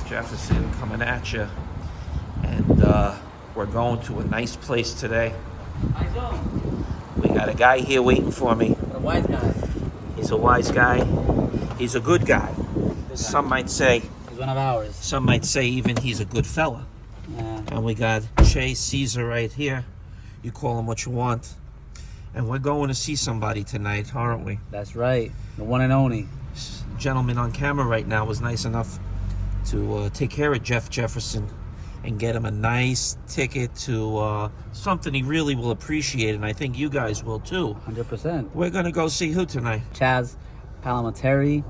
Jefferson coming at you, and we're going to a nice place today. We got a guy here waiting for me. A wise guy. He's a wise guy. He's a good guy. Some might say. He's one of ours. Some might say even he's a good fella. Yeah. And we got Chey Caesar right here. You call him what you want. And we're going to see somebody tonight, aren't we? That's right. The one and only. Gentleman on camera right now was nice enough to take care of Jefferson and get him a nice ticket to something he really will appreciate, and I think you guys will too. 100%. We're going to go see who tonight? Chazz, Palminteri,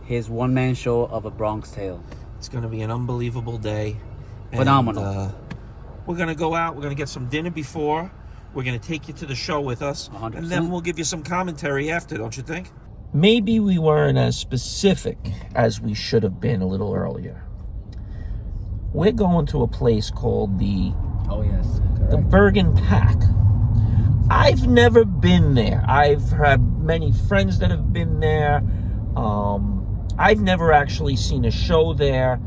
his one-man show of A Bronx Tale. It's going to be an unbelievable day. Phenomenal. And, we're going to go out. We're going to get some dinner before. We're going to take you to the show with us. 100%. And then we'll give you some commentary after, don't you think? Maybe we weren't as specific as we should have been a little earlier. We're going to a place called the Bergen Pack. I've never been there. I've had many friends that have been there. I've never actually seen a show there.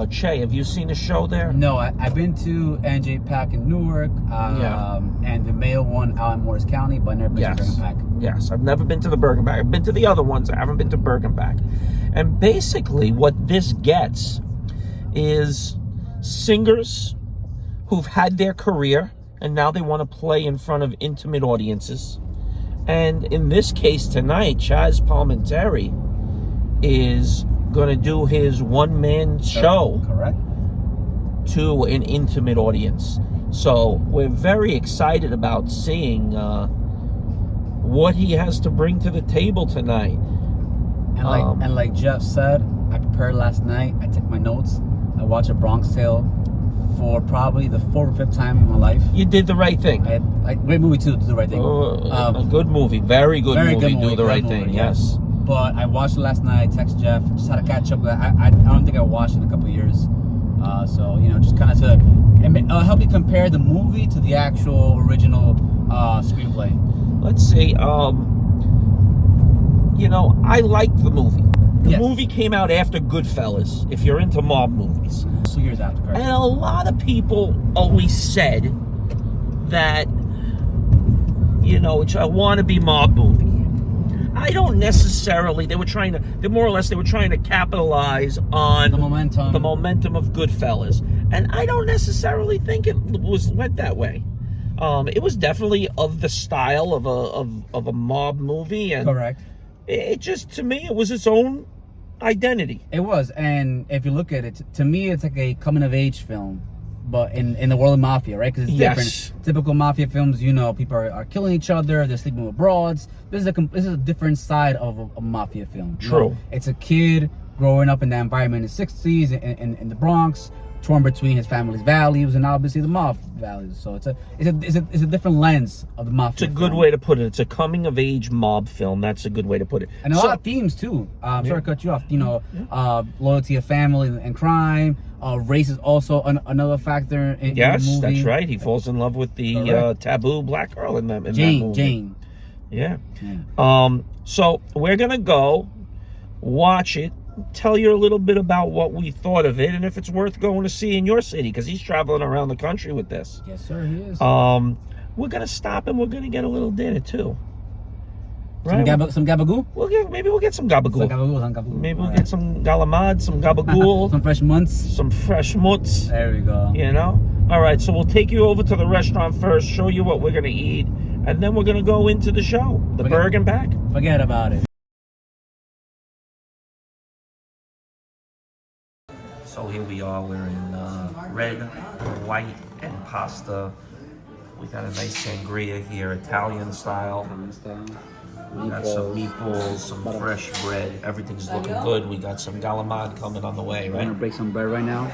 Chey, have you seen a show there? No, I've been to NJ Pack in Newark, and the Mayo one out in Morris County, but never been to Bergen Pack. Yes, I've never been to the Bergen Pack. I've been to the other ones. I haven't been to Bergen Pack. And basically what this gets is singers who've had their career and now they want to play in front of intimate audiences. And in this case tonight, Chazz Palminteri is going to do his one-man show to an intimate audience. So we're very excited about seeing what he has to bring to the table tonight. And like Jeff said, I prepared last night. I took my notes. I watched A Bronx Tale for probably the 4th or 5th time in my life. You did the right thing. Great movie too, Do the Right Thing. A good movie. Very good movie, Do the Right Thing, yes. But I watched it last night, text Jeff, just had to catch up with that. I don't think I watched it in a couple of years. So, just kind of to help you compare the movie to the actual original screenplay. Let's see. I liked the movie. The movie came out after Goodfellas, if you're into mob movies. 2 years after, correct? And a lot of people always said that, it's a wannabe mob movie. I don't necessarily, they were trying to capitalize on the momentum of Goodfellas. And I don't necessarily think it went that way. It was definitely of the style of a mob movie. And correct. It just, to me, it was its own identity. It was, and if you look at it, to me, it's like a coming-of-age film, but in the world of mafia, right? Because it's different. Typical mafia films, people are killing each other, they're sleeping with broads. This is a different side of a mafia film. True. It's a kid growing up in that environment in the 60s in the Bronx, torn between his family's values and obviously the mob values. So it's a different lens of the mafia. It's a good way to put it. It's a coming of age mob film. That's a good way to put it. And a lot of themes too. I'm sorry to cut you off. Loyalty of family and crime. Race is also another factor in the movie. Yes, that's right. He falls in love with the taboo black girl in that movie. Jane. Yeah. So we're gonna go watch it. Tell you a little bit about what we thought of it and if it's worth going to see in your city, because he's traveling around the country with this. Yes, sir, he is. We're gonna stop and we're gonna get a little dinner too. Right? Some gabagoo? Maybe we'll get some gabagoo. Some gabagoo. Maybe we'll get some galamad, some gabagool. Some fresh munts. Some fresh mutts. There we go. All right, so we'll take you over to the restaurant first, show you what we're gonna eat, and then we're gonna go into the show, the Bergen Pack. Forget about it. So here we are, we're in red, white, and pasta. We got a nice sangria here, Italian style. We got some meatballs, some fresh bread. Everything's looking good. We got some galamad coming on the way, right? We're gonna break some bread right now.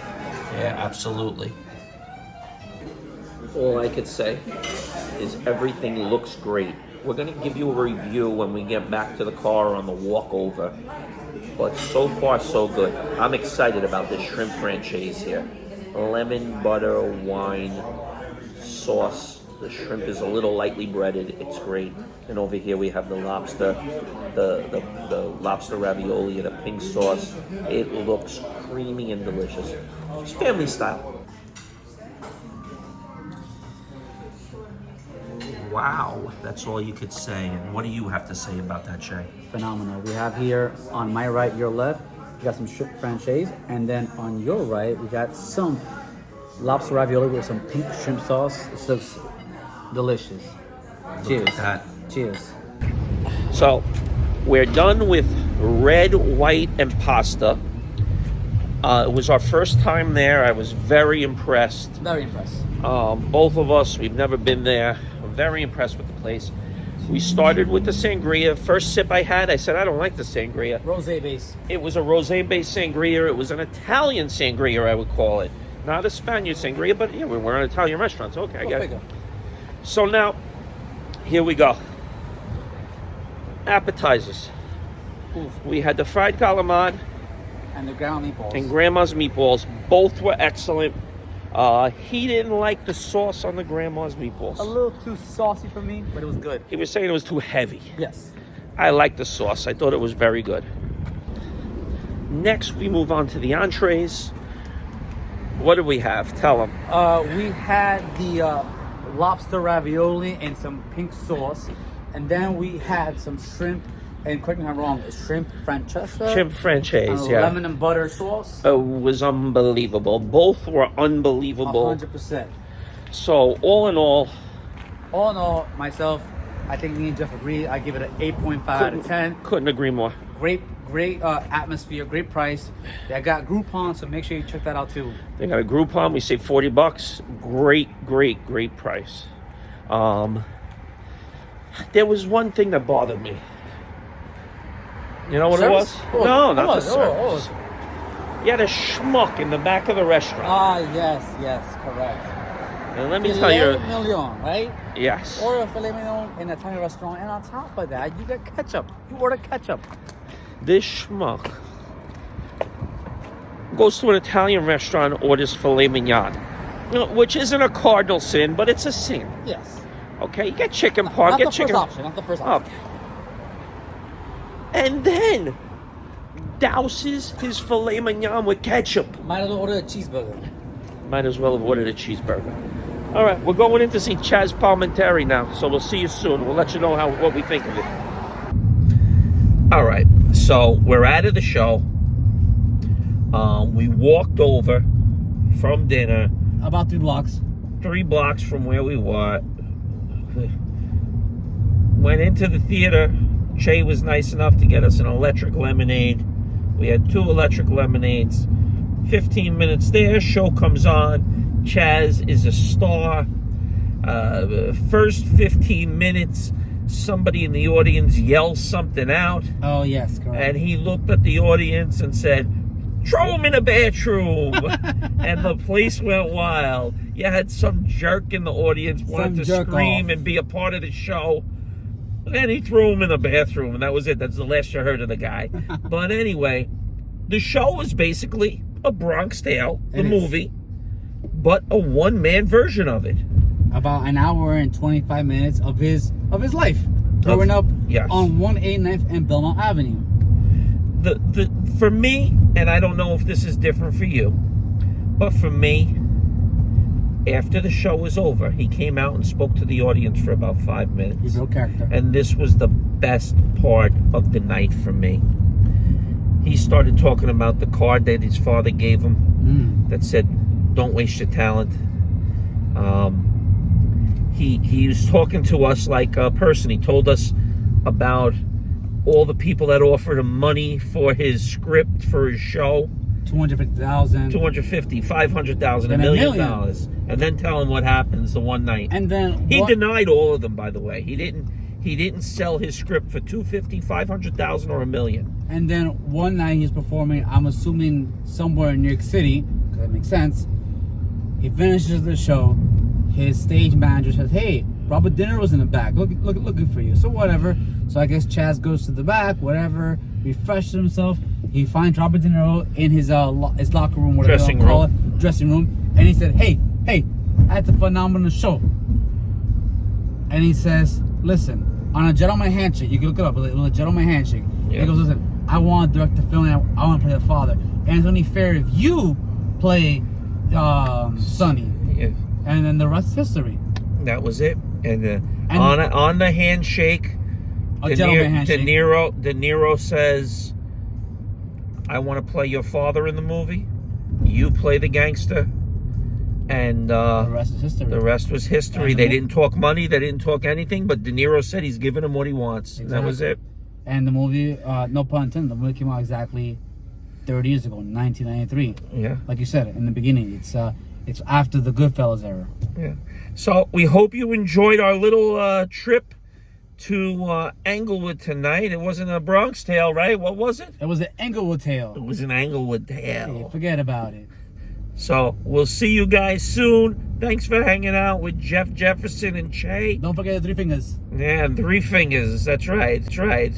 Yeah, absolutely. All I could say is everything looks great. We're gonna give you a review when we get back to the car on the walk over. But so far, so good. I'm excited about this shrimp franchise here. Lemon, butter, wine, sauce. The shrimp is a little lightly breaded. It's great. And over here we have the lobster, the lobster ravioli in a pink sauce. It looks creamy and delicious. It's family style. Wow, that's all you could say. And what do you have to say about that, Chey? Phenomenal. We have here on my right, your left, we got some shrimp franchise, and then on your right, we got some lobster ravioli with some pink shrimp sauce. This looks delicious. Cheers. Look at that. Cheers. So, we're done with red, white, and pasta. It was our first time there. I was very impressed. Very impressed. Both of us, we've never been there. I'm very impressed with the place. We started with the sangria. First sip I had, I said, I don't like the sangria. Rosé base. It was a rosé-based sangria. It was an Italian sangria, I would call it. Not a Spaniard sangria, but yeah, we're an Italian restaurant, so okay, I get it. So now, here we go. Appetizers. We had the fried calamari And the ground meatballs. and grandma's meatballs. Both were excellent. He didn't like the sauce on the grandma's meatballs. A little too saucy for me, but it was good. He was saying it was too heavy. Yes. I liked the sauce. I thought it was very good. Next, we move on to the entrees. What do we have? Tell them. We had the lobster ravioli and some pink sauce. And then we had some shrimp, and correct me if I'm wrong, shrimp francesa. Shrimp franchise, yeah. Lemon and butter sauce. It was unbelievable. Both were unbelievable. 100%. So, all in all, myself, I think me and Jeff agree. I give it an 8.5 out of 10. couldn't agree more. Great atmosphere, great price. They got Groupon, so make sure you check that out too. They got a Groupon. We saved $40. Great price. There was one thing that bothered me. You know what Service? it was? No, not the service. Oh. You had a schmuck in the back of the restaurant. Yes, correct. And let me tell you. Filet mignon, right? Yes. Or a filet mignon in a Italian restaurant, and on top of that, you got ketchup. You order ketchup. This schmuck goes to an Italian restaurant, orders filet mignon, which isn't a cardinal sin, but it's a sin. Yes. Okay, you get chicken parm, get chicken. Not the first option. Okay. And then douses his filet mignon with ketchup. Might as well order a cheeseburger. Might as well have ordered a cheeseburger. All right, we're going in to see Chazz Palminteri now, so we'll see you soon. We'll let you know what we think of it. All right, so we're out of the show. We walked over from dinner. About 3 blocks. 3 blocks from where we were. Went into the theater. Chey was nice enough to get us an electric lemonade. We had 2 electric lemonades. 15 minutes there, show comes on. Chazz is a star. First 15 minutes, somebody in the audience yells something out. Oh, yes, correct. And he looked at the audience and said, "Throw him in a bathroom." And the place went wild. You had some jerk in the audience wanted to scream and be a part of the show. And he threw him in the bathroom, and that was it. That's the last you heard of the guy. But anyway, the show was basically a Bronx Tale, the movie, but a one-man version of it. About an hour and 25 minutes of his life growing up on 189th and Belmont Avenue. For me, and I don't know if this is different for you, but for me, after the show was over, he came out and spoke to the audience for about 5 minutes. He's a real character. And this was the best part of the night for me. He started talking about the card that his father gave him that said, "Don't waste your talent." He was talking to us like a person. He told us about all the people that offered him money for his script, for his show. $250,000. $250,000, $500,000, $1 million. And then tell him what happens the one night. And then he denied all of them, by the way. He didn't sell his script for $250,000, $500,000, or $1 million. And then one night he's performing, I'm assuming somewhere in New York City, because that makes sense. He finishes the show. His stage manager says, "Hey, Robert De Niro's in the back, looking for you." So whatever. So I guess Chazz goes to the back, whatever, refreshes himself. He finds Robert De Niro in his locker room, whatever dressing room, and he said, "Hey, that's a phenomenal show. And he says, listen, on a gentleman handshake, you can look it up, a gentleman handshake. Yeah. He goes, listen, I want to direct the film, I want to play the father. And it's only fair if you play Sonny. Yeah. And then the rest is history. That was it. And on the handshake, A gentleman handshake. De Niro says, I want to play your father in the movie. You play the gangster. And the rest is history. The rest was history. They didn't talk money. They didn't talk anything. But De Niro said he's giving him what he wants. Exactly. And that was it. And the movie, no pun intended, the movie came out exactly 30 years ago, 1993. Yeah. Like you said in the beginning, it's after the Goodfellas era. Yeah. So we hope you enjoyed our little trip to Englewood tonight. It wasn't a Bronx Tale, right? What was it? It was an Englewood Tale. It was an Englewood Tale. Hey, forget about it. So we'll see you guys soon. Thanks for hanging out with Jefferson and Chey. Don't forget the 3 fingers. Yeah, and 3 fingers. That's right. That's right.